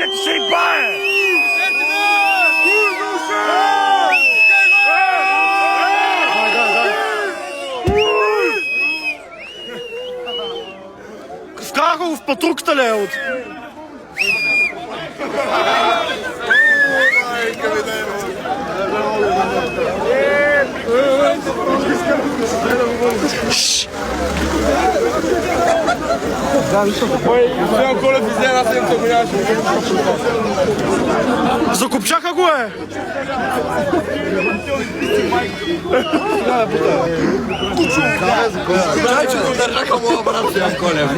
Чакай, че се и бае! Вкараха го в патруката ли от? Закопчаха го е! Дайте го държаха моя брат Стоян Колев.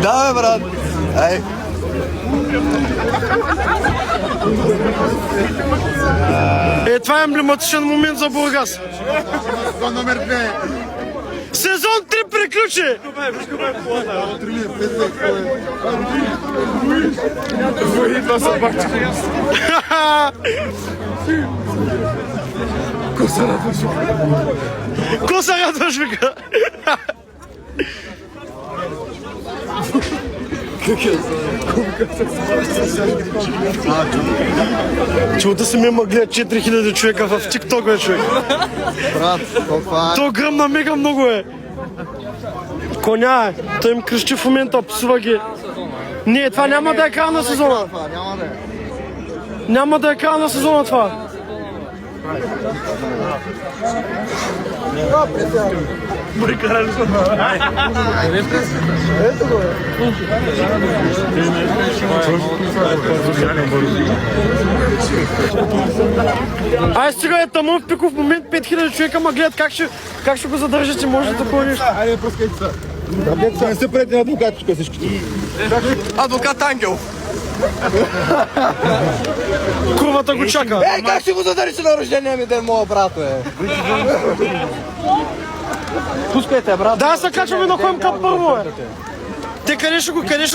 Да, бе, брат. Ай. Това е емблематичен момент за Бургас. Номер 2. Сезон 3 приключи! Коса радваш вика! Чего си ме гледат 4000 човека в TikTok, бе, човек. Брат, това е. То гръмна мега много е. Коня е. Той им крещи в момента, псува ги. Не, това няма да е края на сезона. Няма да е. Няма да е края на сезона това. Ай, стига е тъмън в пиков момент, 5000 човека ма гледат как ще го задържате, може да такова нещо. Айде, пускайте се. Не се прете на адвокатчика всичките. Адвокат Ангел. Курвата го чака. Как ще го задарите на рождения ми ден, моя брат, бе? Пускайте, брат. Да, се качваме на ХМК първо, е. Те къде ще